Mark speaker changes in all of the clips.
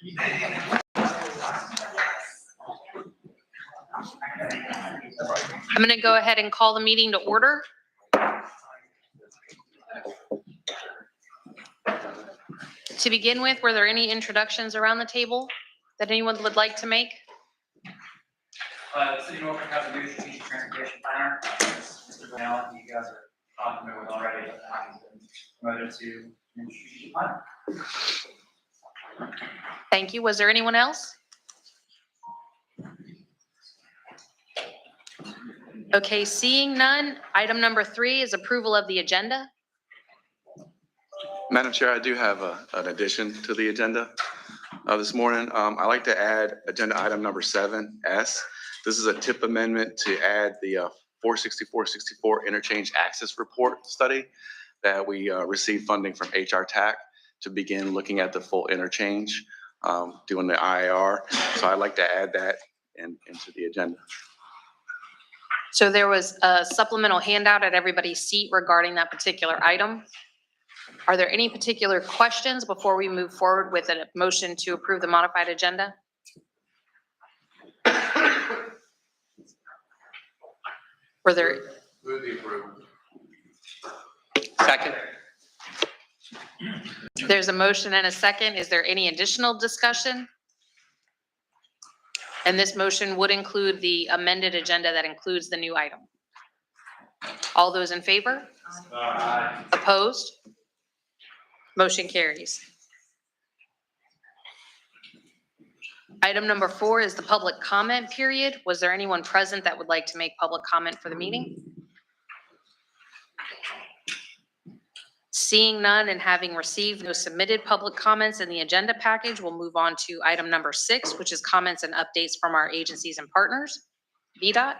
Speaker 1: I'm going to go ahead and call the meeting to order. To begin with, were there any introductions around the table that anyone would like to make?
Speaker 2: The city of Norfolk has a new strategic transportation planner. Mr. Allen, you guys are familiar with already, but he's been promoted to new strategic planner.
Speaker 1: Thank you. Was there anyone else? Okay, seeing none, item number 3 is approval of the agenda.
Speaker 3: Madam Chair, I do have an addition to the agenda this morning. I'd like to add agenda item number 7S. This is a TIP amendment to add the 46464 interchange access report study that we received funding from HRTPO to begin looking at the full interchange, doing the IAR. So I'd like to add that into the agenda.
Speaker 1: So there was a supplemental handout at everybody's seat regarding that particular item. Are there any particular questions before we move forward with a motion to approve the modified agenda? Were there?
Speaker 3: Move the approval.
Speaker 2: Second.
Speaker 1: There's a motion and a second. Is there any additional discussion? And this motion would include the amended agenda that includes the new item. All those in favor?
Speaker 2: Aye.
Speaker 1: Opposed? Motion carries. Item number 4 is the public comment period. Was there anyone present that would like to make public comment for the meeting? Seeing none and having received no submitted public comments in the agenda package, we'll move on to item number 6, which is comments and updates from our agencies and partners. VDOT.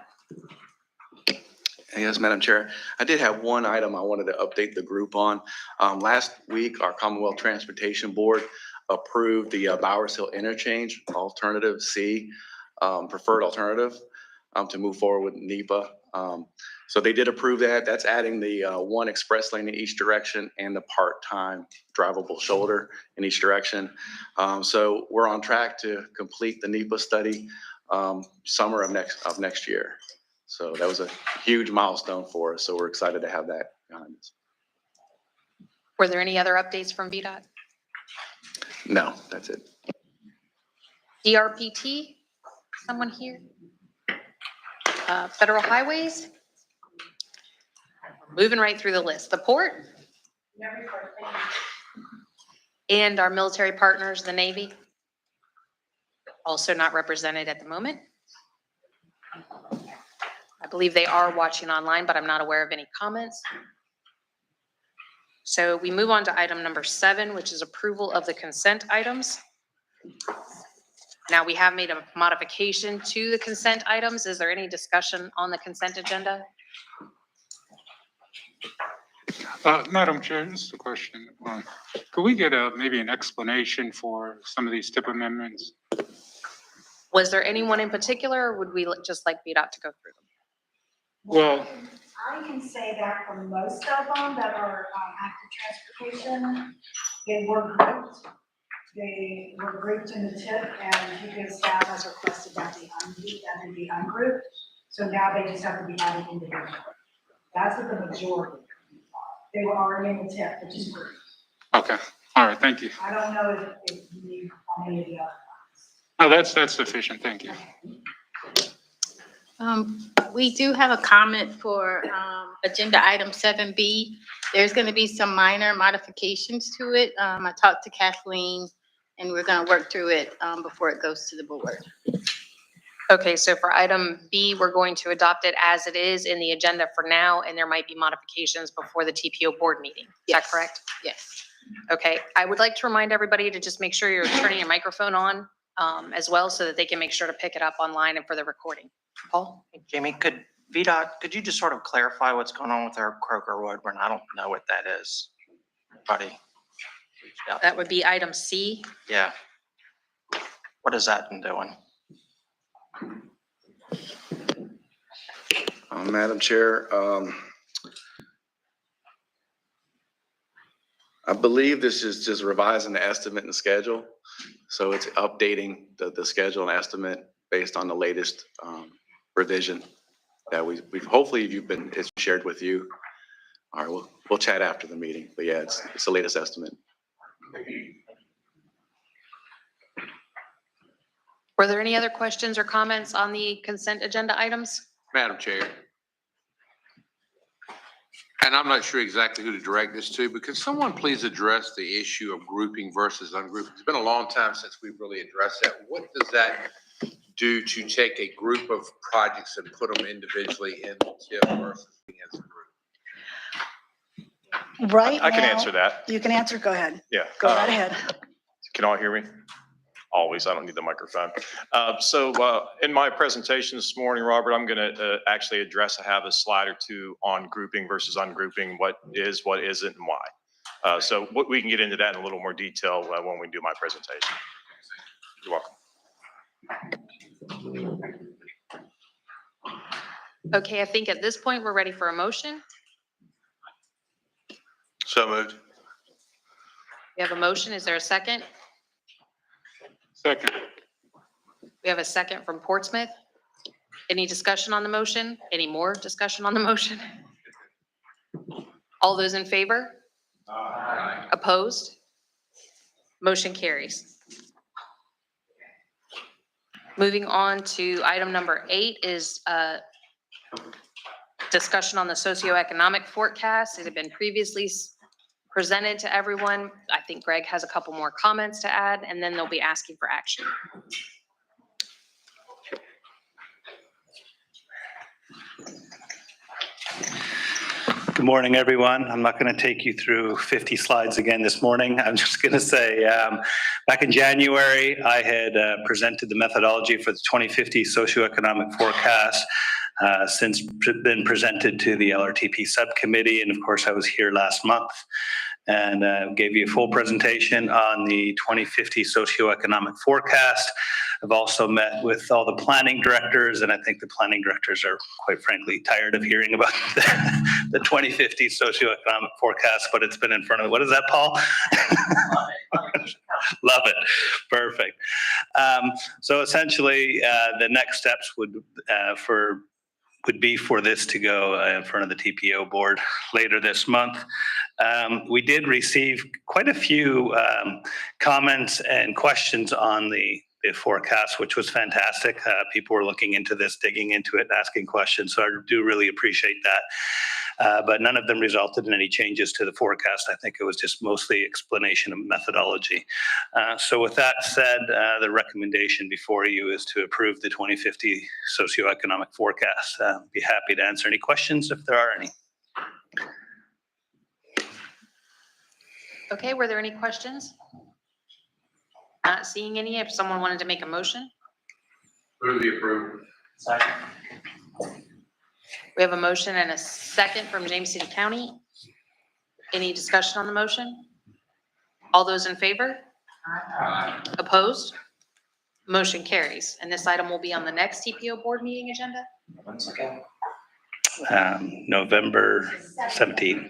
Speaker 3: Yes, Madam Chair. I did have one item I wanted to update the group on. Last week, our Commonwealth Transportation Board approved the Bowers Hill Interchange Alternative C, preferred alternative, to move forward with NEPA. So they did approve that. That's adding the 1 express lane in each direction and the part-time drivable shoulder in each direction. So we're on track to complete the NEPA study summer of next year. So that was a huge milestone for us. So we're excited to have that behind us.
Speaker 1: Were there any other updates from VDOT?
Speaker 3: No, that's it.
Speaker 1: DRPT, someone here? Federal Highways? We're moving right through the list. The port? And our military partners, the Navy? Also not represented at the moment. I believe they are watching online, but I'm not aware of any comments. So we move on to item number 7, which is approval of the consent items. Now we have made a modification to the consent items. Is there any discussion on the consent agenda?
Speaker 4: Madam Chair, this is a question. Could we get maybe an explanation for some of these TIP amendments?
Speaker 1: Was there anyone in particular, or would we just like VDOT to go through them?
Speaker 4: Well,
Speaker 5: I can say that for most of them that are active transportation, they were grouped. They were grouped in the TIP, and GPO staff has requested that they be ungrouped. So now they just have to be added individually. That's what the majority are. They were already in the TIP, which is grouped.
Speaker 4: okay. All right. Thank you.
Speaker 5: I don't know if you need any of the other ones.
Speaker 4: No, that's sufficient. Thank you.
Speaker 6: We do have a comment for agenda item 7B. There's going to be some minor modifications to it. I talked to Kathleen and we're going to work through it before it goes to the board.
Speaker 1: Okay, so for item B, we're going to adopt it as it is in the agenda for now, and there might be modifications before the TPO board meeting. Is that correct?
Speaker 6: Yes.
Speaker 1: Okay, I would like to remind everybody to just make sure you're turning your microphone on as well, so that they can make sure to pick it up online and for the recording. Paul?
Speaker 2: Jamie, could you just sort of clarify what's going on with our Kroger Road run? I don't know what that is. Buddy. Yeah.
Speaker 1: That would be item C.
Speaker 2: Yeah. What has that been doing?
Speaker 3: Madam Chair, I believe this is just revising the estimate and schedule. So it's updating the schedule and estimate based on the latest revision that we've hopefully it's shared with you. All right, we'll chat after the meeting, but yeah, it's the latest estimate.
Speaker 1: Were there any other questions or comments on the consent agenda items?
Speaker 7: Madam Chair. And I'm not sure exactly who to direct this to, but could someone please address the issue of grouping versus ungrouping? It's been a long time since we've really addressed that. What does that do to take a group of projects and put them individually in the TIP versus being as a group?
Speaker 5: Right
Speaker 8: I can
Speaker 5: now-
Speaker 8: answer that.
Speaker 5: You can answer, go ahead.
Speaker 8: Yeah.
Speaker 5: Go right ahead.
Speaker 8: Can all hear me? Always, I don't need the microphone. In my presentation this morning, Robert, I'm going to actually I have a slide or two on grouping versus ungrouping, what is, what isn't, and why. We can get into that in a little more detail when we do my presentation. You're welcome.
Speaker 1: Okay, I think at this point, we're ready for a motion.
Speaker 7: So moved.
Speaker 1: We have a motion. Is there a second?
Speaker 4: Second.
Speaker 1: We have a second from Portsmouth. Any discussion on the motion? Any more discussion on the motion? All those in favor?
Speaker 7: Aye.
Speaker 1: Opposed? Motion carries. Moving on to item number 8 is discussion on the socioeconomic forecast. It had been previously presented to everyone. I think Greg has a couple more comments to add, and then they'll be asking for action.
Speaker 9: Good morning, everyone. I'm not going to take you through 50 slides again this morning. I'm just going to say, back in January, I had presented the methodology for the 2050 socioeconomic forecast, since been presented to the LRTP subcommittee. And of course, I was here last month and gave you a full presentation on the 2050 socioeconomic forecast. I've also met with all the planning directors, and I think the planning directors are, quite frankly, tired of hearing about the 2050 socioeconomic forecast, but it's been in front of, what is that, Paul? Love it. Perfect. So essentially, the next steps would be for this to go in front of the TPO board later this month. We did receive quite a few comments and questions on the forecast, which was fantastic. People were looking into this, digging into it, asking questions. So I do really appreciate that. But none of them resulted in any changes to the forecast. I think it was just mostly explanation of methodology. So with that said, the recommendation before you is to approve the 2050 socioeconomic forecast. Be happy to answer any questions if there are any.
Speaker 1: Okay, were there any questions? Not seeing any. If someone wanted to make a motion,
Speaker 7: Move the approval.
Speaker 2: Second.
Speaker 1: we have a motion and a second from James City County. Any discussion on the motion? All those in favor?
Speaker 7: Aye.
Speaker 1: Opposed? Motion carries. And this item will be on the next TPO board meeting agenda?
Speaker 2: Once again.
Speaker 9: November 17th.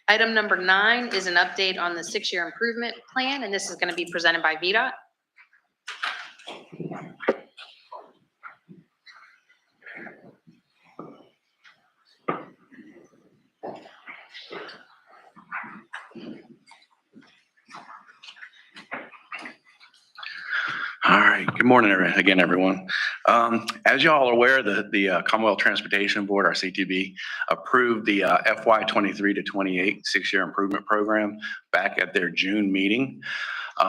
Speaker 1: Item number 9 is an update on the 6-year improvement plan, and this is going to be presented by VDOT.
Speaker 3: All right, good morning again, everyone. As y'all are aware, the Commonwealth Transportation Board, our CTB, approved the FY 23 to 28 6-year improvement program back at their June meeting.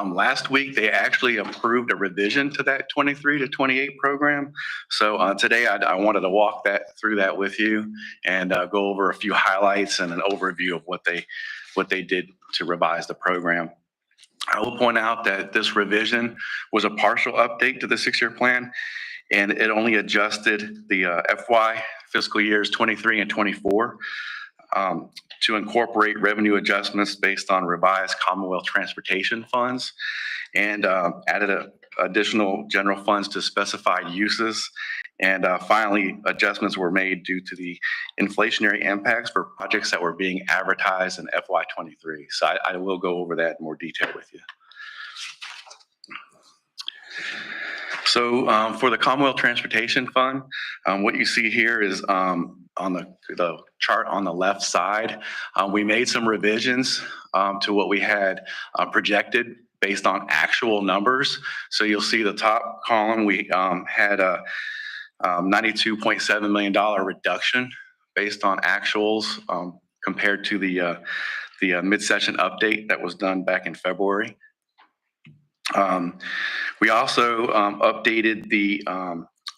Speaker 3: Last week, they actually approved a revision to that 23 to 28 program. So today, I wanted to walk through that with you and go over a few highlights and an overview of what they did to revise the program. I will point out that this revision was a partial update to the 6-year plan, and it only adjusted the FY fiscal years 23 and 24 to incorporate revenue adjustments based on revised Commonwealth transportation funds, and added additional general funds to specified uses And finally, adjustments were made due to the inflationary impacts for projects that were being advertised in FY23. So I will go over that in more detail with you. So for the Commonwealth Transportation Fund, what you see here is on the chart on the left side, we made some revisions to what we had projected based on actual numbers. So you'll see the top column, we had a $92.7 million reduction based on actuals compared to the mid-session update that was done back in February. We also updated the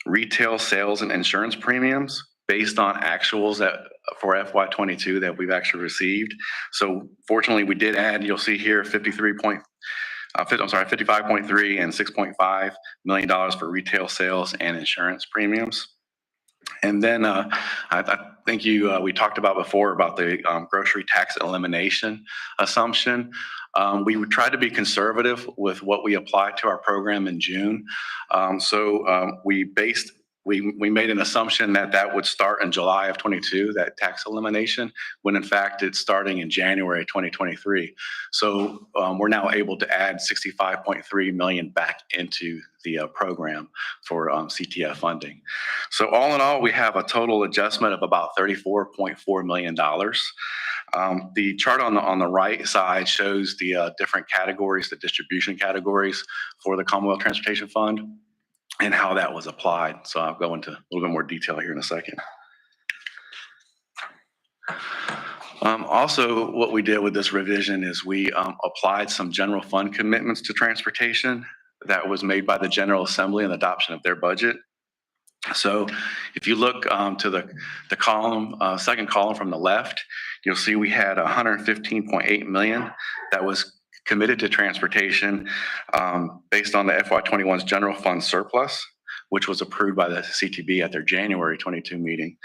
Speaker 3: retail sales and insurance premiums based on actuals that for FY22 that we've actually received. So fortunately, we did add, you'll see here, 55.3 and $6.5 million for retail sales and insurance premiums. And then I think we talked about before about the grocery tax elimination assumption. We would try to be conservative with what we applied to our program in June. We made an assumption that would start in July of 22, that tax elimination, when in fact it's starting in January 2023. So we're now able to add $65.3 million back into the program for CTF funding. So all in all, we have a total adjustment of about $34.4 million. The chart on the right side shows the different categories, the distribution categories for the Commonwealth Transportation Fund and how that was applied. So I'll go into a little bit more detail here in a second. Also, what we did with this revision is we applied some general fund commitments to transportation that was made by the General Assembly in the adoption of their budget. So if you look to the column, second column from the left, you'll see we had $115.8 million that was committed to transportation based on the FY21's general fund surplus, which was approved by the CTB at their January 22 meeting.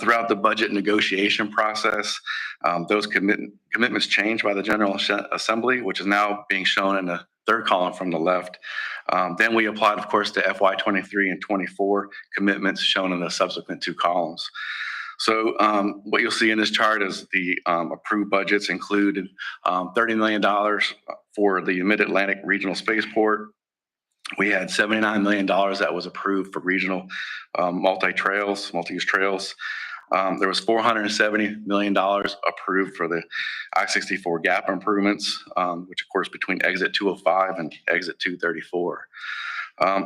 Speaker 3: Throughout the budget negotiation process, those commitments changed by the General Assembly, which is now being shown in the third column from the left. Then we applied, of course, to FY23 and 24 commitments shown in the subsequent two columns. So what you'll see in this chart is the approved budgets included $30 million for the Mid-Atlantic Regional Spaceport. We had $79 million that was approved for regional multi-use trails. There was $470 million approved for the I-64 gap improvements, which of course between exit 205 and exit 234.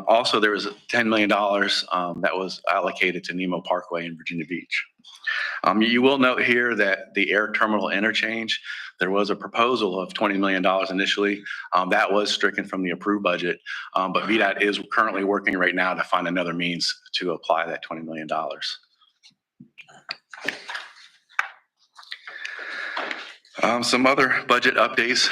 Speaker 3: Also, there was $10 million that was allocated to Nemo Parkway in Virginia Beach. You will note here that the air terminal interchange, there was a proposal of $20 million initially. That was stricken from the approved budget, but VDOT is currently working right now to find another means to apply that $20 million. Some other budget updates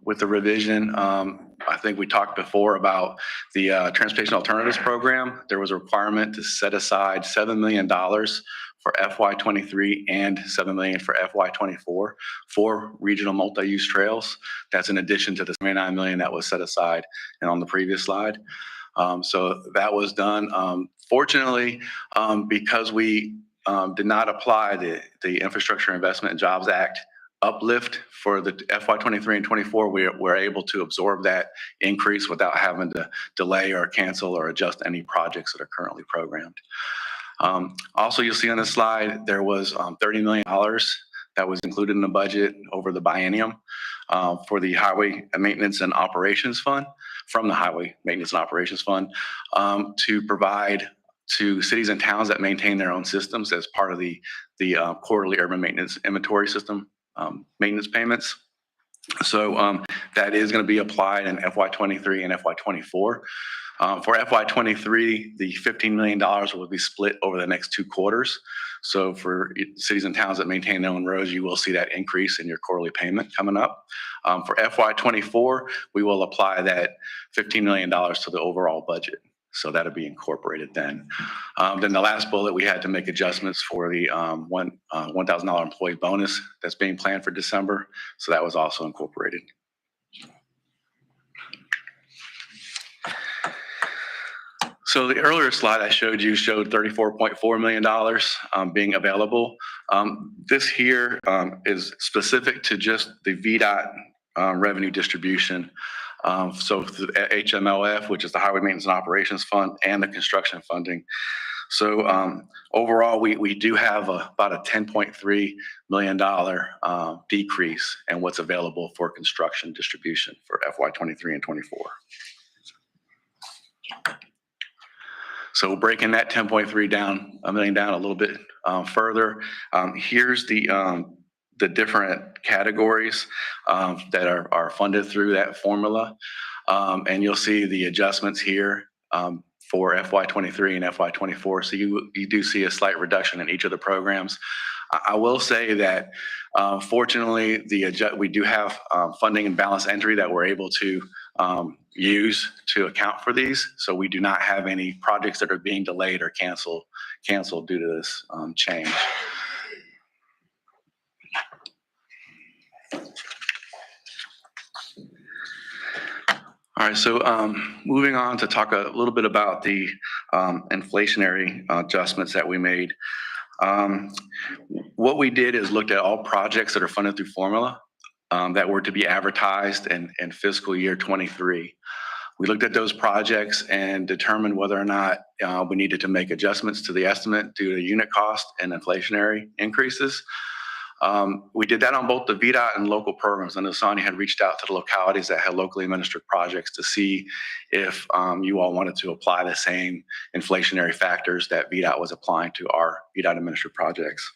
Speaker 3: with the revision. I think we talked before about the Transportation Alternatives Program. There was a requirement to set aside $7 million for FY23 and $7 million for FY24 for regional multi-use trails. That's in addition to the $29 million that was set aside and on the previous slide. So that was done. Fortunately, because we did not apply the Infrastructure Investment and Jobs Act uplift for the FY23 and 24, we're able to absorb that increase without having to delay or cancel or adjust any projects that are currently programmed. Also, you'll see on this slide, there was $30 million that was included in the budget over the biennium for the Highway Maintenance and Operations Fund, from the Highway Maintenance and Operations Fund, to provide to cities and towns that maintain their own systems as part of the quarterly urban maintenance inventory system maintenance payments. So that is going to be applied in FY23 and FY24. For FY23, the $15 million will be split over the next 2 quarters. So for cities and towns that maintain their own roads, you will see that increase in your quarterly payment coming up. For FY24, we will apply that $15 million to the overall budget. So that'll be incorporated then. Then the last bullet, we had to make adjustments for the $1,000 employee bonus that's being planned for December. So that was also incorporated. So the earlier slide I showed you showed $34.4 million being available. This here is specific to just the VDOT revenue distribution. So the HMLF, which is the Highway Maintenance and Operations Fund, and the construction funding. So overall, we do have about a $10.3 million decrease in what's available for construction distribution for FY23 and 24. So breaking that 10.3 down, $1 million down a little bit further, here's the different categories that are funded through that formula. And you'll see the adjustments here for FY23 and FY24. So you do see a slight reduction in each of the programs. I will say that fortunately, we do have funding and balance entry that we're able to use to account for these. So we do not have any projects that are being delayed or canceled due to this change. All right, so moving on to talk a little bit about the inflationary adjustments that we made. What we did is looked at all projects that are funded through formula that were to be advertised in fiscal year 23. We looked at those projects and determined whether or not we needed to make adjustments to the estimate due to unit cost and inflationary increases. We did that on both the VDOT and local programs. I know Sonia had reached out to the localities that had locally administered projects to see if you all wanted to apply the same inflationary factors that VDOT was applying to our VDOT administered projects.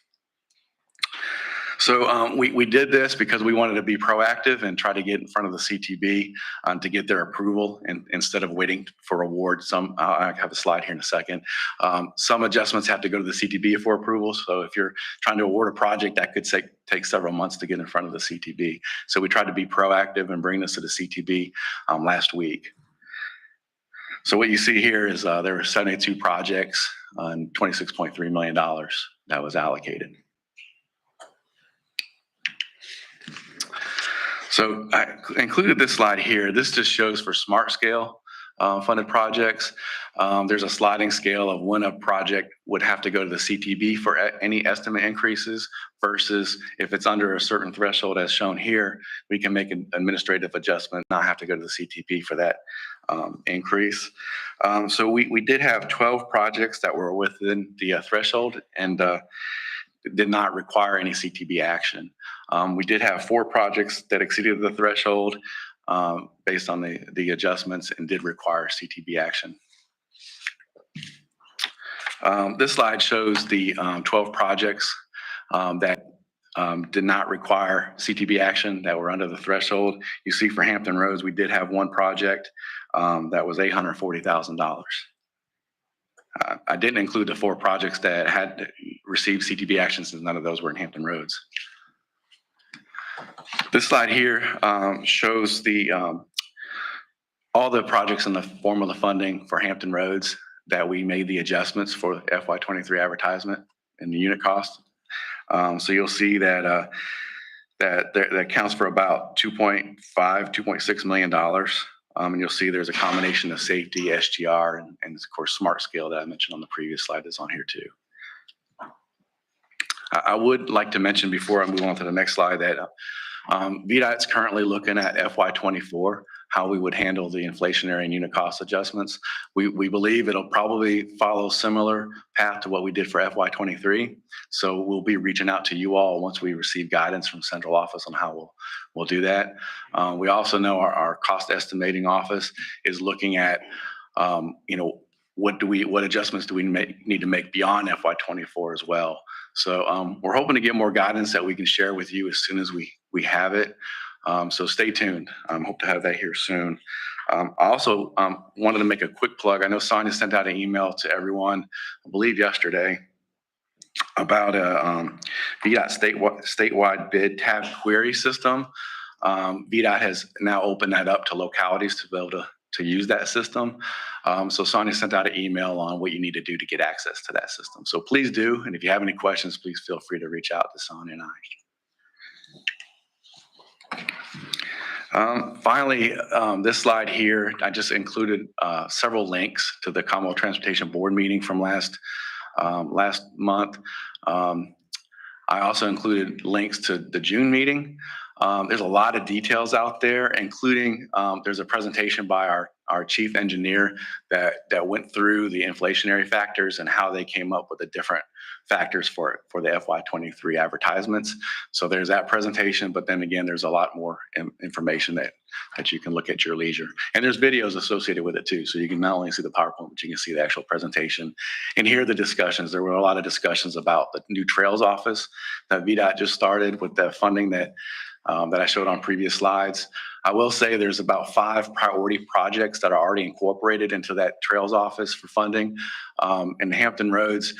Speaker 3: So we did this because we wanted to be proactive and try to get in front of the CTB to get their approval instead of waiting for award. I have a slide here in a second. Some adjustments have to go to the CTB for approval. So if you're trying to award a project, that could take several months to get in front of the CTB. So we tried to be proactive and bring this to the CTB last week. So what you see here is there were 72 projects and $26.3 million that was allocated. So I included this slide here. This just shows for smart scale funded projects. There's a sliding scale of when a project would have to go to the CTB for any estimate increases versus if it's under a certain threshold as shown here, we can make an administrative adjustment, not have to go to the CTB for that increase. So we did have 12 projects that were within the threshold and did not require any CTB action. We did have 4 projects that exceeded the threshold based on the adjustments and did require CTB action. This slide shows the 12 projects that did not require CTB action that were under the threshold. You see for Hampton Roads, we did have 1 project that was $840,000. I didn't include the 4 projects that had received CTB action since none of those were in Hampton Roads. This slide here shows all the projects in the formula funding for Hampton Roads that we made the adjustments for FY23 advertisement and the unit cost. So you'll see that that accounts for about $2.6 million. And you'll see there's a combination of safety, SGR, and of course, smart scale that I mentioned on the previous slide is on here too. I would like to mention before I move on to the next slide that VDOT is currently looking at FY24, how we would handle the inflationary and unit cost adjustments. We believe it'll probably follow similar path to what we did for FY23. So we'll be reaching out to you all once we receive guidance from central office on how we'll do that. We also know our cost estimating office is looking at, what adjustments do we need to make beyond FY24 as well. So we're hoping to get more guidance that we can share with you as soon as we have it. So stay tuned. Hope to have that here soon. I also wanted to make a quick plug. I know Sonia sent out an email to everyone, I believe yesterday, about a VDOT statewide bid tab query system. VDOT has now opened that up to localities to be able to use that system. So Sonia sent out an email on what you need to do to get access to that system. So please do. And if you have any questions, please feel free to reach out to Sonia and Finally, this slide here, I just included several links to the Commonwealth Transportation Board meeting from last month. I also included links to the June meeting. There's a lot of details out there, including there's a presentation by our chief engineer that went through the inflationary factors and how they came up with the different factors for the FY23 advertisements. So there's that presentation, but then again, there's a lot more information that you can look at your leisure. And there's videos associated with it too. So you can not only see the PowerPoint, but you can see the actual presentation and hear the discussions. There were a lot of discussions about the new trails office that VDOT just started with the funding that I showed on previous slides. I will say there's about 5 priority projects that are already incorporated into that trails office for funding. In Hampton Roads,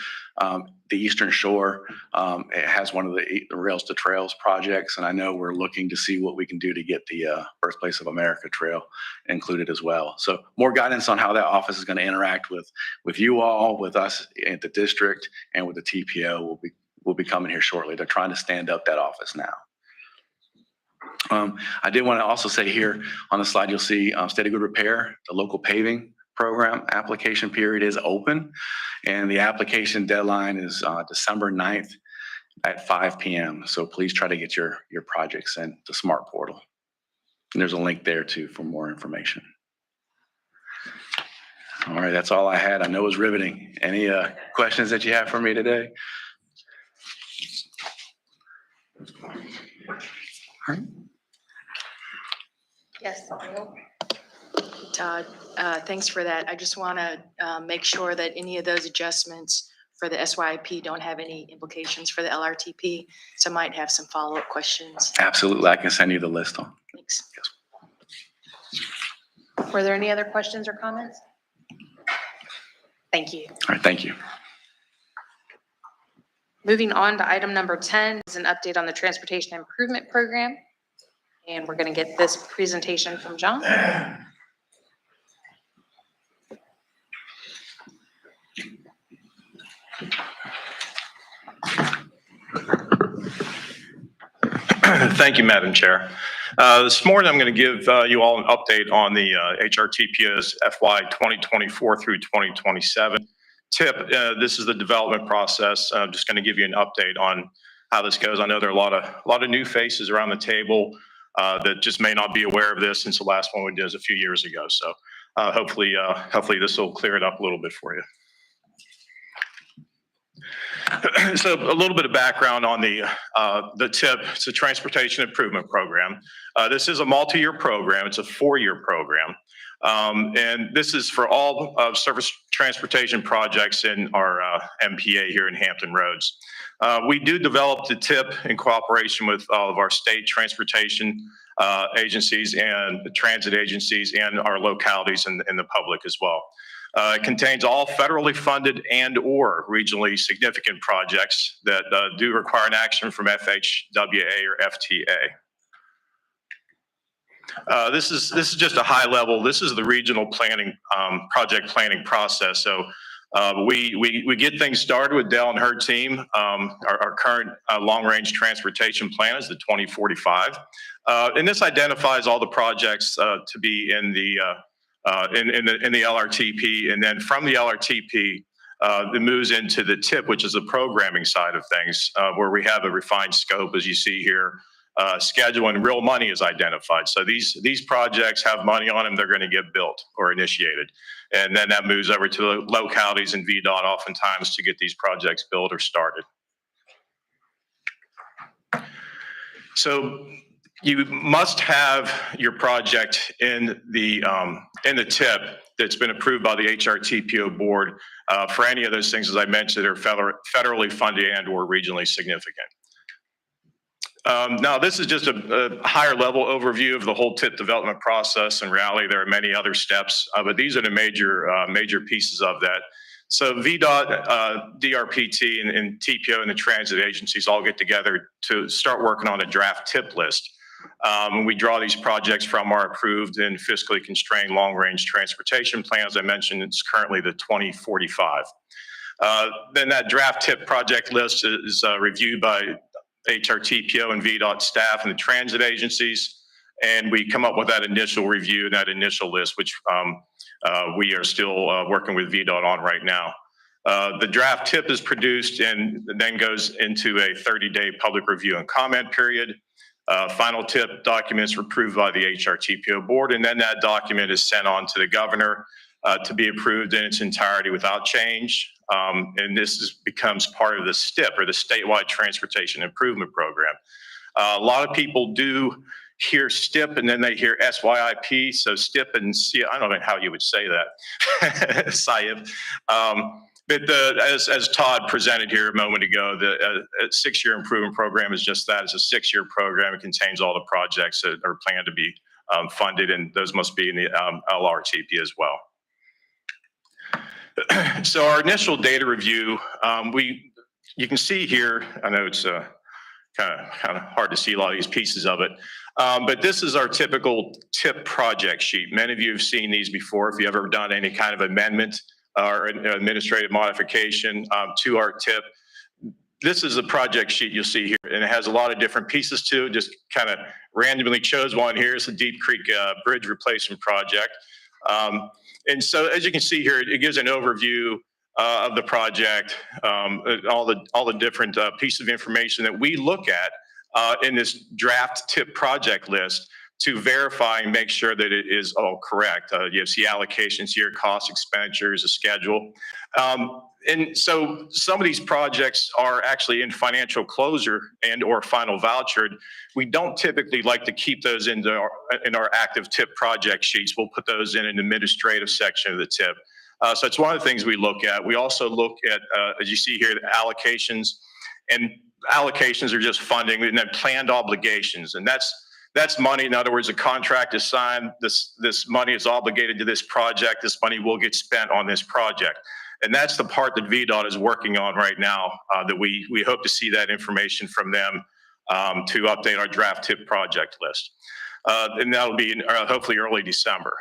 Speaker 3: the Eastern Shore, it has one of the Rails to Trails projects, and I know we're looking to see what we can do to get the Birthplace of America Trail included as well. So more guidance on how that office is going to interact with you all, with us at the district, and with the TPO will be coming here shortly. They're trying to stand up that office now. I did want to also say here on the slide, you'll see State of Good Repair, the local paving program application period is open, and the application deadline is December 9th at 5 p.m. So please try to get your projects in the SMART portal. And there's a link there too for more information. All right, that's all I had. I know it was riveting. Any questions that you have for me today? All right.
Speaker 1: Yes.
Speaker 10: Todd, thanks for that. I just want to make sure that any of those adjustments for the SYP don't have any implications for the LRTP. So I might have some follow-up questions.
Speaker 3: Absolutely. I can send you the list on.
Speaker 10: Thanks.
Speaker 3: Yes.
Speaker 1: Were there any other questions or comments? Thank you.
Speaker 3: All right. Thank you.
Speaker 1: Moving on to item number 10 is an update on the Transportation Improvement Program. And we're going to get this presentation from John.
Speaker 8: Thank you, Madam Chair. This morning, I'm going to give you all an update on the HRTPO's FY 2024 through 2027 TIP. This is the development process. I'm just going to give you an update on how this goes. I know there are a lot of new faces around the table that just may not be aware of this since the last one we did was a few years ago. So hopefully this will clear it up a little bit for you. So a little bit of background on the TIP. It's a Transportation Improvement Program. This is a multi-year program. It's a 4-year program. And this is for all surface transportation projects in our MPA here in Hampton Roads. We do develop the TIP in cooperation with all of our state transportation agencies and the transit agencies and our localities and the public as well. It contains all federally funded and or regionally significant projects that do require an action from FHWA or FTA. This is just a high level. This is the regional planning, project planning process. So we get things started with Dell and her team. Our current long-range transportation plan is the 2045. And this identifies all the projects to be in the LRTP, and then from the LRTP, it moves into the TIP, which is the programming side of things, where we have a refined scope, as you see here, schedule and real money is identified. So these projects have money on them; they're going to get built or initiated, and then that moves over to the localities and VDOT oftentimes to get these projects built or started. So you must have your project in the TIP that's been approved by the HRTPO board for any of those things, as I mentioned, that are federally funded and or regionally significant. Now, this is just a higher level overview of the whole TIP development process. In reality, there are many other steps, but these are the major pieces of that. So VDOT, DRPT, and TPO and the transit agencies all get together to start working on a draft TIP list. We draw these projects from our approved and fiscally constrained long-range transportation plan. As I mentioned, it's currently the 2045. Then that draft TIP project list is reviewed by HRTPO and VDOT staff and the transit agencies. And we come up with that initial review and that initial list, which we are still working with VDOT on right now. The draft tip is produced and then goes into a 30-day public review and comment period. Final tip documents were approved by the HRTPO board, and then that document is sent on to the governor to be approved in its entirety without change. And this becomes part of the STIP, or the Statewide Transportation Improvement Program. A lot of people do hear STIP and then they hear SYIP. So STIP and I don't know how you would say that, SIP. But as Todd presented here a moment ago, the 6-year improvement program is just that. It's a 6-year program. It contains all the projects that are planned to be funded, and those must be in the LRTP as well. So our initial data review, you can see here, I know it's kind of hard to see a lot of these pieces of it, but this is our typical TIP project sheet. Many of you have seen these before if you've ever done any kind of amendment or administrative modification to our TIP. This is a project sheet you'll see here, and it has a lot of different pieces to it. Just kind of randomly chose one here. It's the Deep Creek Bridge Replacement Project. And so as you can see here, it gives an overview of the project, all the different pieces of information that we look at in this draft TIP project list to verify and make sure that it is all correct. You see allocations here, cost, expenditures, a schedule. And so some of these projects are actually in financial closure and or final vouchered. We don't typically like to keep those in our active TIP project sheets. We'll put those in an administrative section of the TIP. So it's one of the things we look at. We also look at, as you see here, the allocations, and allocations are just funding, and then planned obligations. And that's money. In other words, a contract is signed. This money is obligated to this project. This money will get spent on this project. And that's the part that VDOT is working on right now, that we hope to see that information from them to update our draft TIP project list. And that'll be in, hopefully early December.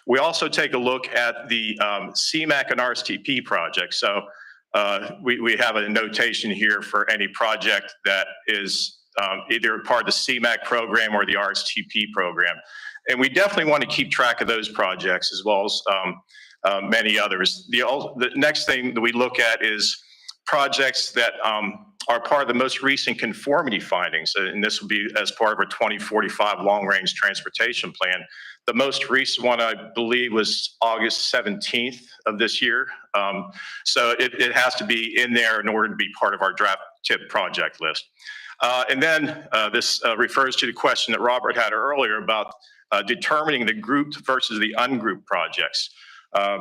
Speaker 8: We also take a look at the CMAQ and RSTP projects. So we have a notation here for any project that is either part of the CMAQ program or the RSTP program. And we definitely want to keep track of those projects as well as many others. The next thing that we look at is projects that are part of the most recent conformity findings. And this will be as part of our 2045 long-range transportation plan. The most recent one, I believe, was August 17th of this year. So it has to be in there in order to be part of our draft TIP project list. And then this refers to the question that Robert had earlier about determining the grouped versus the ungrouped projects.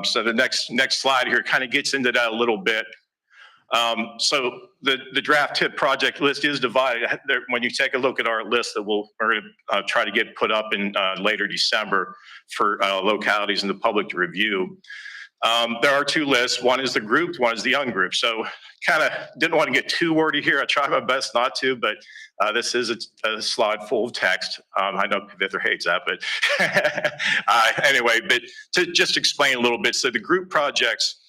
Speaker 8: So the next slide here kind of gets into that a little bit. So the draft TIP project list is divided. When you take a look at our list that we're going to try to get put up in later December for localities and the public to review, there are two lists. One is the grouped, one is the ungrouped. So kind of didn't want to get too wordy here. I tried my best not to, but this is a slide full of text. I know Victor hates that, but anyway, but to just explain a little bit. So the group projects,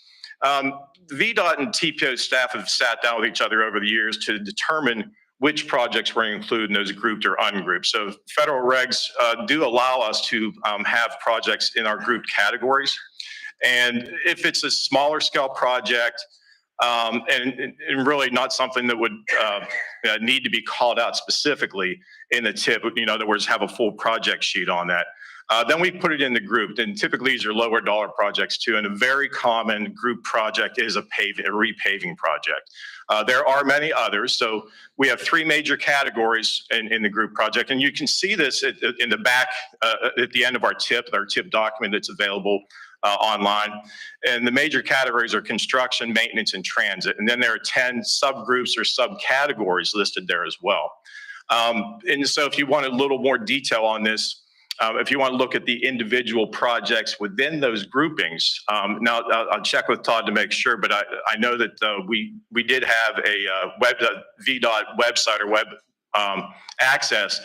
Speaker 8: VDOT and TPO staff have sat down with each other over the years to determine which projects we're going to include in those grouped or ungrouped. So federal regs do allow us to have projects in our grouped categories. And if it's a smaller scale project, and really not something that would need to be called out specifically in the TIP, in other words, have a full project sheet on that, then we put it in the group. And typically these are lower dollar projects too. And a very common group project is a repaving project. There are many others. So we have three major categories in the group project. And you can see this in the back at the end of our TIP document that's available online. And the major categories are construction, maintenance, and transit. And then there are 10 subgroups or subcategories listed there as well. And so if you want a little more detail on this, if you want to look at the individual projects within those groupings, now I'll check with Todd to make sure, but I know that we did have a VDOT website or web access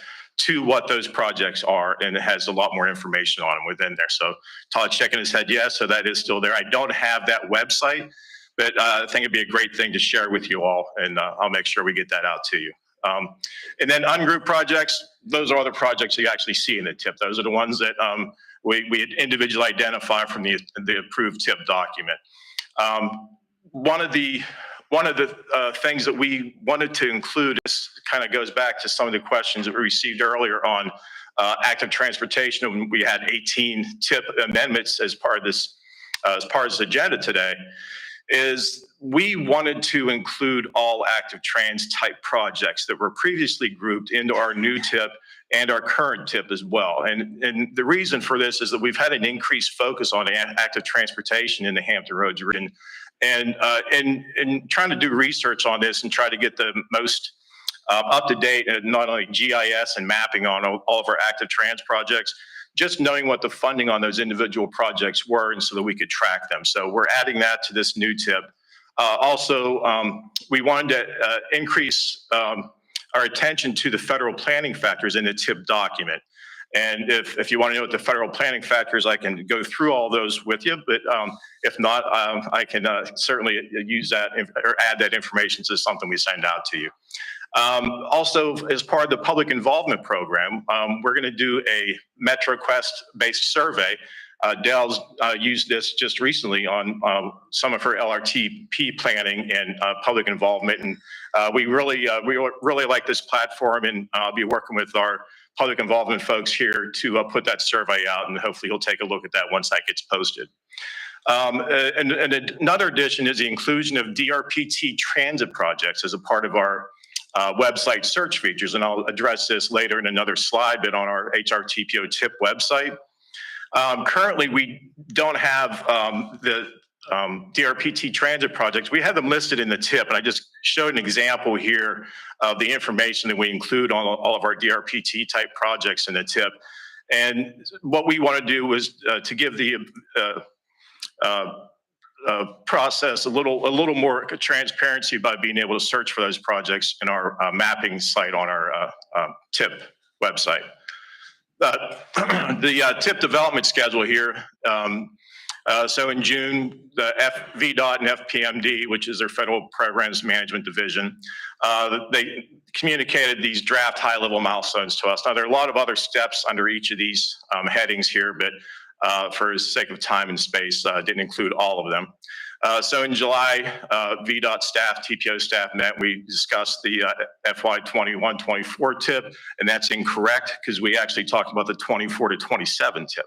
Speaker 8: to what those projects are, and it has a lot more information on them within there. So Todd's checking his head, yes, so that is still there. I don't have that website, but I think it'd be a great thing to share with you all, and I'll make sure we get that out to you And then ungrouped projects, those are other projects you actually see in the TIP. Those are the ones that we individually identify from the approved TIP document. One of the things that we wanted to include, this kind of goes back to some of the questions that we received earlier on active transportation. We had 18 TIP amendments as part of this agenda today. Is we wanted to include all active trans type projects that were previously grouped into our new TIP and our current TIP as well. And the reason for this is that we've had an increased focus on active transportation in the Hampton Roads region. And trying to do research on this and try to get the most up-to-date, not only GIS and mapping on all of our active trans projects, just knowing what the funding on those individual projects were, and so that we could track them. So we're adding that to this new TIP. Also, we wanted to increase our attention to the federal planning factors in the TIP document. And if you want to know what the federal planning factors, I can go through all those with you. But if not, I can certainly use that or add that information to something we send out to you. Also, as part of the public involvement program, we're going to do a MetroQuest-based survey. Dell's used this just recently on some of her LRTP planning and public involvement, and we really like this platform, and I'll be working with our public involvement folks here to put that survey out, and hopefully you'll take a look at that once that gets posted. And another addition is the inclusion of DRPT transit projects as a part of our website search features, and I'll address this later in another slide, but on our HRTPO TIP website. Currently, we don't have the DRPT transit projects. We have them listed in the TIP, and I just showed an example here of the information that we include on all of our DRPT type projects in the TIP. And what we want to do is to give the process a little more transparency by being able to search for those projects in our mapping site on our TIP website. The TIP development schedule here. So in June, the VDOT and FPMD, which is their Federal Programs Management Division, they communicated these draft high-level milestones to us. Now, there are a lot of other steps under each of these headings here, but for the sake of time and space, didn't include all of them. So in July, VDOT staff, TPO staff met. We discussed the FY21-24 TIP, and that's incorrect because we actually talked about the 24 to 27 TIP.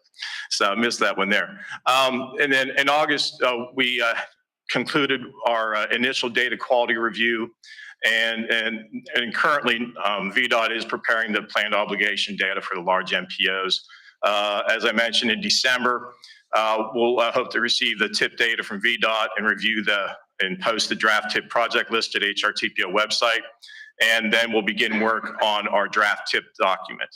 Speaker 8: So I missed that one there. And then in August, we concluded our initial data quality review. And currently, VDOT is preparing the planned obligation data for the large MPOs. As I mentioned in December, we'll hope to receive the TIP data from VDOT and review and post the draft TIP project list at HRTPO website. And then we'll begin work on our draft TIP document.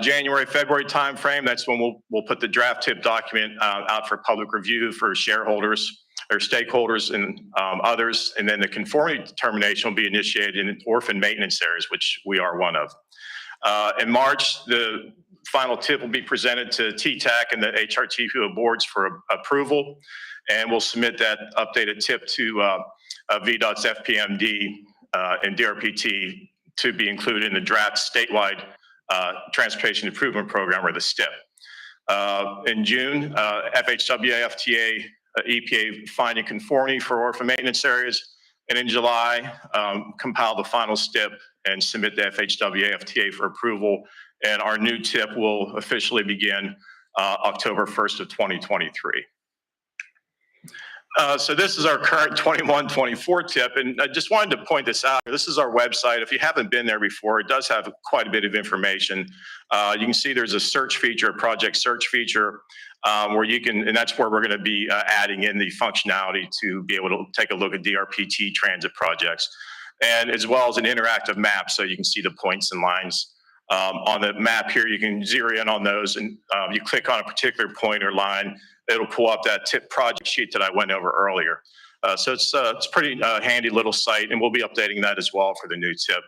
Speaker 8: January, February timeframe, that's when we'll put the draft TIP document out for public review for shareholders or stakeholders and others. And then the conformity determination will be initiated in orphan maintenance areas, which we are one of. In March, the final TIP will be presented to TTAC and the HRTPO boards for approval, and we'll submit that updated TIP to VDOT's FPMD and DRPT to be included in the draft statewide Transportation Improvement Program, or the STIP. In June, FHWA, FTA, EPA finding conformity for orphan maintenance areas, and in July, compile the final STIP and submit the FHWA, FTA for approval. And our new TIP will officially begin October 1st of 2023. So this is our current 21-24 TIP, and I just wanted to point this out. This is our website. If you haven't been there before, it does have quite a bit of information. You can see there's a search feature, a project search feature, where you can, and that's where we're going to be adding in the functionality to be able to take a look at DRPT transit projects, and as well as an interactive map, so you can see the points and lines. On the map here, you can zero in on those, and you click on a particular point or line, it'll pull up that TIP project sheet that I went over earlier. So it's pretty handy little site, and we'll be updating that as well for the new TIP.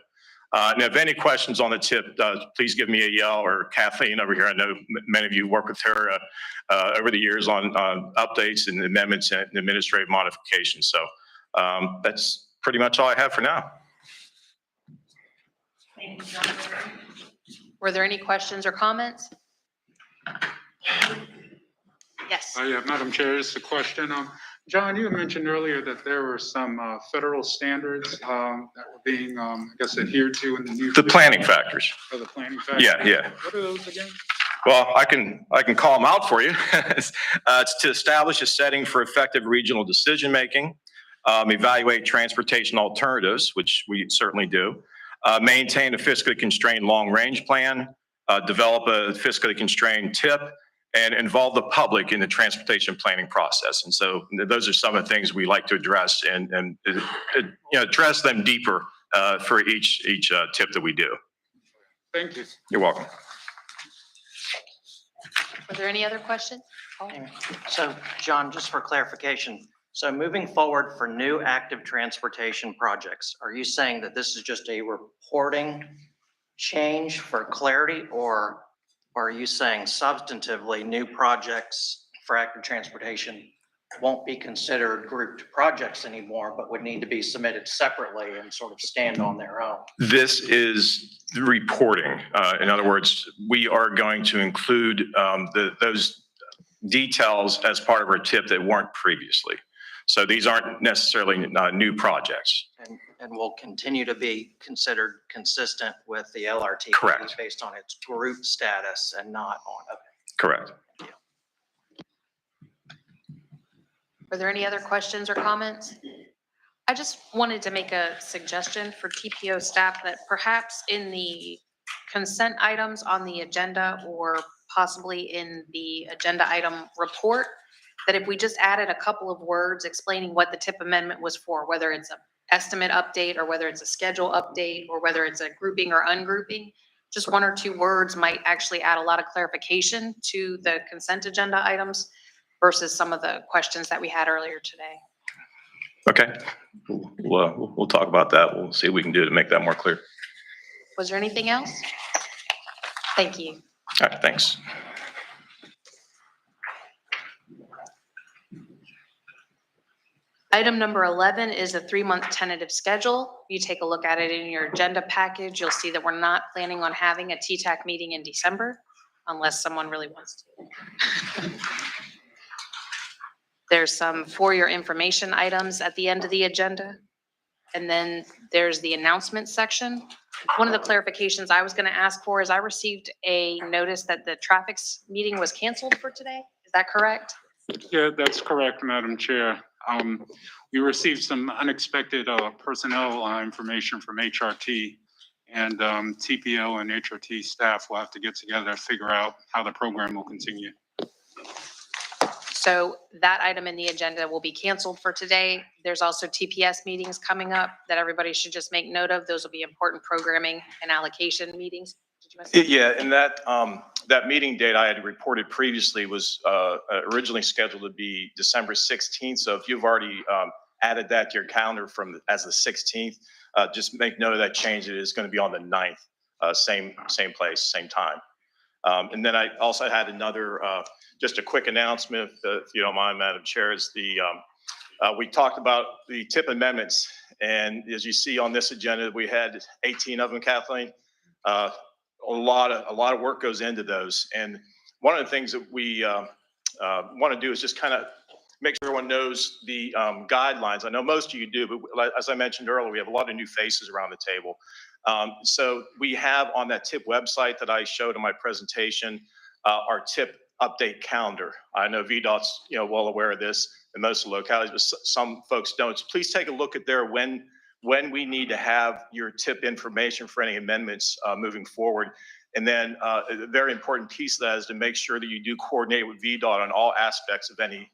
Speaker 8: And if any questions on the TIP, please give me a yell, or Kathleen over here. I know many of you work with her over the years on updates and amendments and administrative modifications. So that's pretty much all I have for now.
Speaker 5: Thank you, John.
Speaker 1: Were there any questions or comments? Yes.
Speaker 4: Yeah, Madam Chair, this is a question. John, you mentioned earlier that there were some federal standards that were being, I guess, adhered to in the new.
Speaker 8: The planning factors.
Speaker 4: Oh, the planning factors?
Speaker 8: Yeah.
Speaker 4: What are those again?
Speaker 8: Well, I can call them out for you. It's to establish a setting for effective regional decision-making, evaluate transportation alternatives, which we certainly do, maintain a fiscally constrained long-range plan, develop a fiscally constrained TIP, and involve the public in the transportation planning process. And so those are some of the things we like to address and address them deeper for each TIP that we do.
Speaker 4: Thank you.
Speaker 8: You're welcome.
Speaker 1: Were there any other questions?
Speaker 11: So, John, just for clarification, so moving forward for new active transportation projects, are you saying that this is just a reporting change for clarity, or are you saying substantively new projects for active transportation won't be considered grouped projects anymore, but would need to be submitted separately and sort of stand on their own?
Speaker 8: This is the reporting. In other words, we are going to include those details as part of our TIP that weren't previously. So these aren't necessarily new projects.
Speaker 11: And will continue to be considered consistent with the LRT.
Speaker 8: Correct.
Speaker 11: Based on its group status and not on. Okay.
Speaker 8: Correct.
Speaker 1: Were there any other questions or comments? I just wanted to make a suggestion for TPO staff that perhaps in the consent items on the agenda or possibly in the agenda item report, that if we just added a couple of words explaining what the TIP amendment was for, whether it's an estimate update or whether it's a schedule update or whether it's a grouping or ungrouping, just one or two words might actually add a lot of clarification to the consent agenda items versus some of the questions that we had earlier today.
Speaker 8: Okay. We'll talk about that. We'll see what we can do to make that more clear.
Speaker 1: Was there anything else? Thank you.
Speaker 8: All right, thanks.
Speaker 1: Item number 11 is a 3-month tentative schedule. You take a look at it in your agenda package. You'll see that we're not planning on having a TTAC meeting in December unless someone really wants to. There's some for your information items at the end of the agenda. And then there's the announcement section. One of the clarifications I was going to ask for is I received a notice that the traffic's meeting was canceled for today. Is that correct?
Speaker 4: Yeah, that's correct, Madam Chair. We received some unexpected personnel information from HRT, and TPO and HRT staff will have to get together and figure out how the program will continue.
Speaker 1: So that item in the agenda will be canceled for today. There's also TPS meetings coming up that everybody should just make note of. Those will be important programming and allocation meetings. Did you want to say?
Speaker 8: Yeah, and that meeting date I had reported previously was originally scheduled to be December 16th. So if you've already added that to your calendar as the 16th, just make note of that change. It is going to be on the 9th, same place, same time. And then I also had another, just a quick announcement, if you don't mind, Madam Chair, is we talked about the TIP amendments. And as you see on this agenda, we had 18 of them, Kathleen. A lot of work goes into those. And one of the things that we want to do is just kind of make sure everyone knows the guidelines. I know most of you do, but as I mentioned earlier, we have a lot of new faces around the table. So we have on that TIP website that I showed in my presentation, our TIP update calendar. I know VDOT's well aware of this in most of the localities, but some folks don't. So please take a look at there when we need to have your TIP information for any amendments moving forward. And then a very important piece of that is to make sure that you do coordinate with VDOT on all aspects of any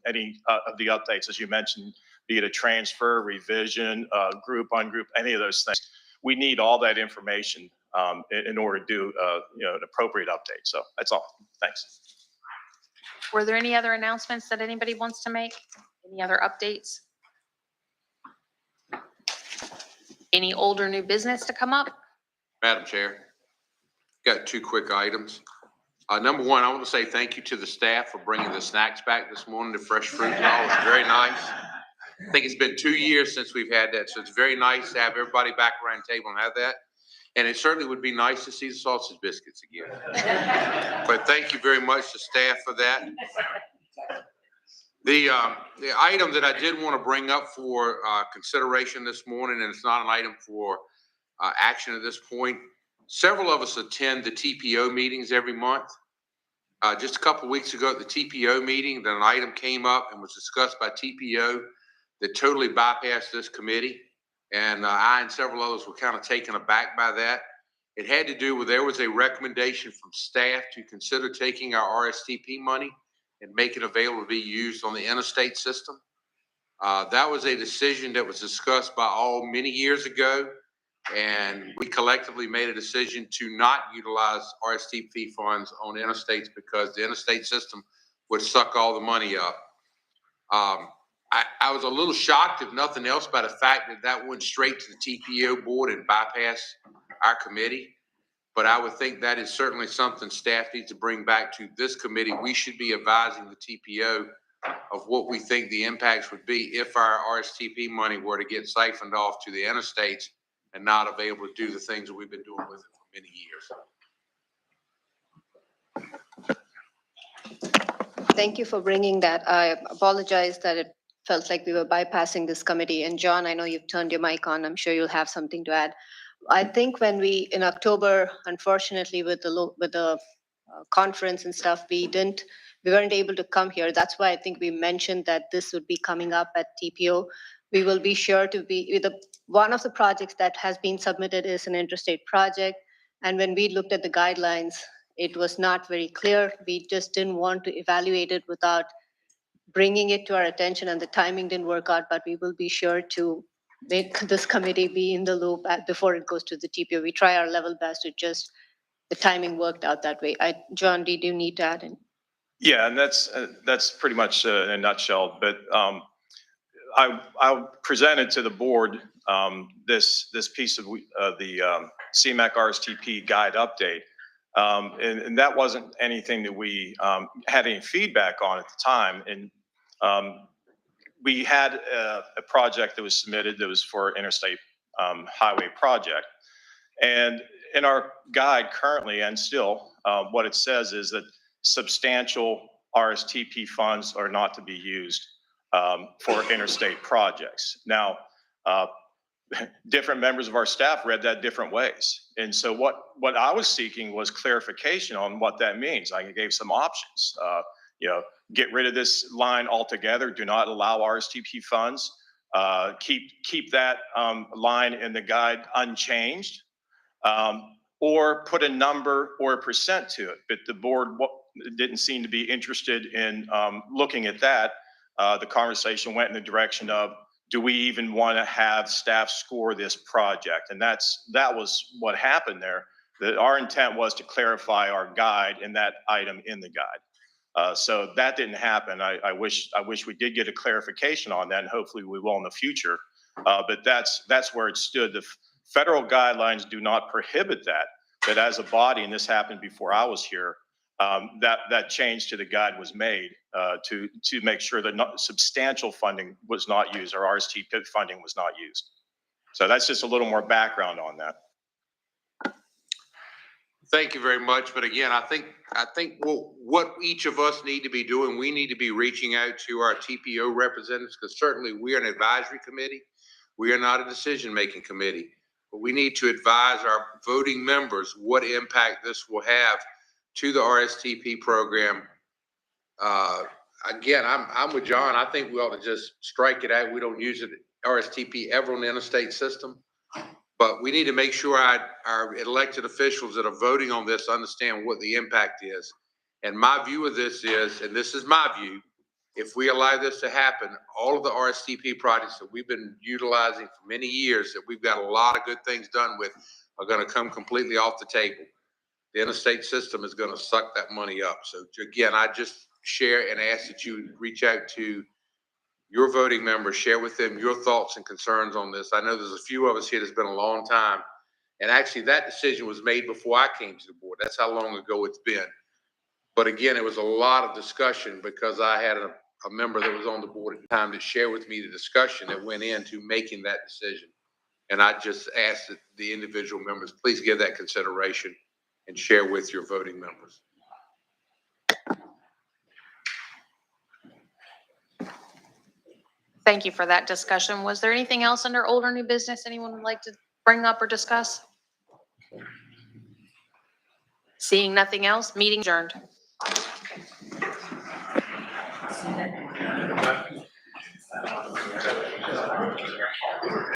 Speaker 8: of the updates, as you mentioned, be it a transfer, revision, group, ungroup, any of those things. We need all that information in order to do an appropriate update. So that's all. Thanks.
Speaker 1: Were there any other announcements that anybody wants to make? Any other updates? Any old or new business to come up?
Speaker 7: Madam Chair, got two quick items. Number one, I want to say thank you to the staff for bringing the snacks back this morning, the fresh fruit and all. It's very nice. I think it's been 2 years since we've had that, so it's very nice to have everybody back around the table and have that. And it certainly would be nice to see the sausage biscuits again. But thank you very much to staff for that. The item that I did want to bring up for consideration this morning, and it's not an item for action at this point. Several of us attend the TPO meetings every month. Just a couple of weeks ago at the TPO meeting, then an item came up and was discussed by TPO that totally bypassed this committee. And I and several others were kind of taken aback by that. It had to do with, there was a recommendation from staff to consider taking our RSTP money and make it available to be used on the interstate system. That was a decision that was discussed by all many years ago. And we collectively made a decision to not utilize RSTP funds on interstates because the interstate system would suck all the money up. I was a little shocked, if nothing else, by the fact that that went straight to the TPO board and bypassed our committee. But I would think that is certainly something staff needs to bring back to this committee. We should be advising the TPO of what we think the impacts would be if our RSTP money were to get siphoned off to the interstates and not available to do the things that we've been doing with it for many years.
Speaker 12: Thank you for bringing that. I apologize that it felt like we were bypassing this committee. And John, I know you've turned your mic on. I'm sure you'll have something to add. I think when we, in October, unfortunately, with the conference and stuff, we weren't able to come here. That's why I think we mentioned that this would be coming up at TPO. We will be sure to be one of the projects that has been submitted is an interstate project. And when we looked at the guidelines, it was not very clear. We just didn't want to evaluate it without bringing it to our attention, and the timing didn't work out, but we will be sure to make this committee be in the loop before it goes to the TPO. We try our level best to just, the timing worked out that way. John, did you need to add in?
Speaker 8: Yeah, and that's pretty much in a nutshell, but I presented to the board this piece of the CMAQ RSTP guide update. And that wasn't anything that we had any feedback on at the time. And we had a project that was submitted that was for interstate highway project. And in our guide currently and still, what it says is that substantial RSTP funds are not to be used for interstate projects. Now, different members of our staff read that different ways. And so what I was seeking was clarification on what that means. I gave some options, get rid of this line altogether, do not allow RSTP funds, keep that line in the guide unchanged, or put a number or a percent to it. But the board didn't seem to be interested in looking at that. The conversation went in the direction of, do we even want to have staff score this project? And that was what happened there. That our intent was to clarify our guide and that item in the guide. So that didn't happen. I wish we did get a clarification on that, and hopefully we will in the future. But that's where it stood. The federal guidelines do not prohibit that. But as a body, and this happened before I was here, that change to the guide was made to make sure that substantial funding was not used, or RSTP funding was not used. So that's just a little more background on that.
Speaker 7: Thank you very much. But again, I think what each of us need to be doing, we need to be reaching out to our TPO representatives, because certainly we are an advisory committee. We are not a decision-making committee, but we need to advise our voting members what impact this will have to the RSTP program. Again, I'm with John. I think we ought to just strike it out. We don't use it RSTP ever on the interstate system. But we need to make sure our elected officials that are voting on this understand what the impact is. And my view of this is, and this is my view, if we allow this to happen, all of the RSTP projects that we've been utilizing for many years, that we've got a lot of good things done with, are going to come completely off the table. The interstate system is going to suck that money up. So again, I just share and ask that you reach out to your voting members, share with them your thoughts and concerns on this. I know there's a few of us here that's been a long time. And actually that decision was made before I came to the board. That's how long ago it's been. But again, it was a lot of discussion because I had a member that was on the board at the time to share with me the discussion that went into making that decision. And I just ask that the individual members, please give that consideration and share with your voting members.
Speaker 1: Thank you for that discussion. Was there anything else under old or new business anyone would like to bring up or discuss? Seeing nothing else, meeting adjourned.